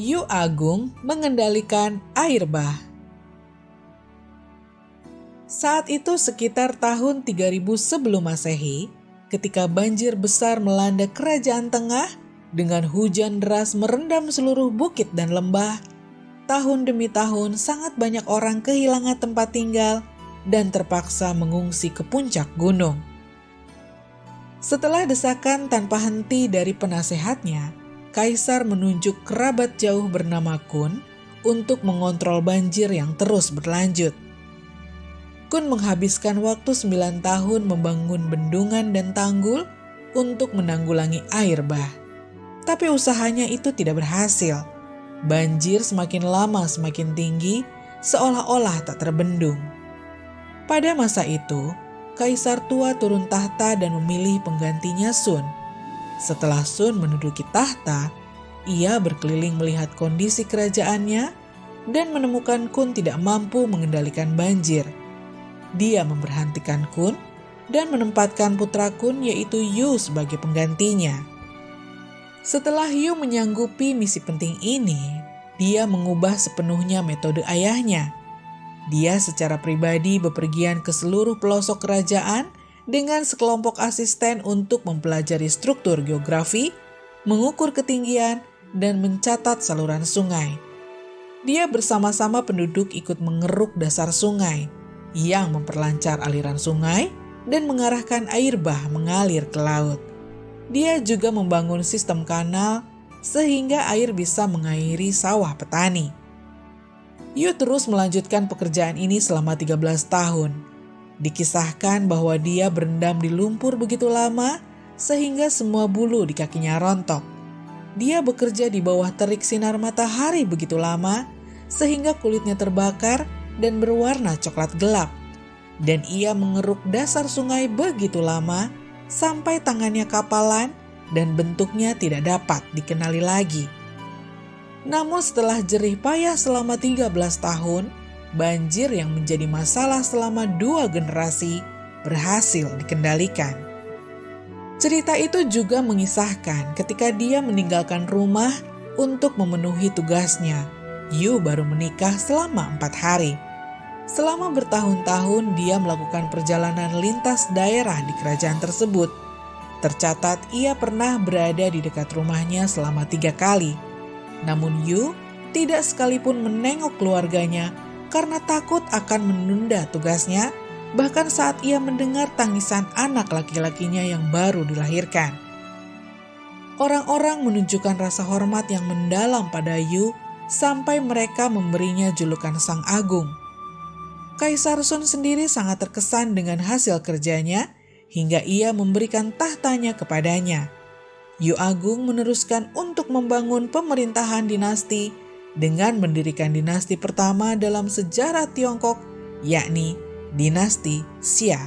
Yu Agung mengendalikan air bah. Saat itu sekitar tahun 3000 sebelum Masehi, ketika banjir besar melanda kerajaan tengah dengan hujan deras merendam seluruh bukit dan lembah, tahun demi tahun sangat banyak orang kehilangan tempat tinggal dan terpaksa mengungsi ke puncak gunung. Setelah desakan tanpa henti dari penasehatnya, Kaisar menunjuk kerabat jauh bernama Kun untuk mengontrol banjir yang terus berlanjut. Kun menghabiskan waktu 9 tahun membangun bendungan dan tanggul untuk menanggulangi air bah. Tapi usahanya itu tidak berhasil. Banjir semakin lama semakin tinggi, seolah-olah tak terbendung. Pada masa itu, Kaisar tua turun tahta dan memilih penggantinya Sun. Setelah Sun menduduki tahta, ia berkeliling melihat kondisi kerajaannya dan menemukan Kun tidak mampu mengendalikan banjir. Dia memberhentikan Kun dan menempatkan putra Kun yaitu Yu sebagai penggantinya. Setelah Yu menyanggupi misi penting ini, dia mengubah sepenuhnya metode ayahnya. Dia secara pribadi bepergian ke seluruh pelosok kerajaan dengan sekelompok asisten untuk mempelajari struktur geografi, mengukur ketinggian, dan mencatat saluran sungai. Dia bersama-sama penduduk ikut mengeruk dasar sungai, yang memperlancar aliran sungai dan mengarahkan air bah mengalir ke laut. Dia juga membangun sistem kanal sehingga air bisa mengairi sawah petani. Yu terus melanjutkan pekerjaan ini selama 13 tahun. Dikisahkan bahwa dia berendam di lumpur begitu lama sehingga semua bulu di kakinya rontok. Dia bekerja di bawah terik sinar matahari begitu lama sehingga kulitnya terbakar dan berwarna coklat gelap, dan ia mengeruk dasar sungai begitu lama sampai tangannya kapalan dan bentuknya tidak dapat dikenali lagi. Namun setelah jerih payah selama 13 tahun, banjir yang menjadi masalah selama 2 generasi berhasil dikendalikan. Cerita itu juga mengisahkan ketika dia meninggalkan rumah untuk memenuhi tugasnya. Yu baru menikah selama 4 hari. Selama bertahun-tahun dia melakukan perjalanan lintas daerah di kerajaan tersebut. Tercatat ia pernah berada di dekat rumahnya selama 3 kali. Namun Yu tidak sekalipun menengok keluarganya karena takut akan menunda tugasnya, bahkan saat ia mendengar tangisan anak laki-lakinya yang baru dilahirkan. Orang-orang menunjukkan rasa hormat yang mendalam pada Yu sampai mereka memberinya julukan Sang Agung. Kaisar Sun sendiri sangat terkesan dengan hasil kerjanya hingga ia memberikan tahtanya kepadanya. Yu Agung meneruskan untuk membangun pemerintahan dinasti dengan mendirikan dinasti pertama dalam sejarah Tiongkok, yakni dinasti Xia.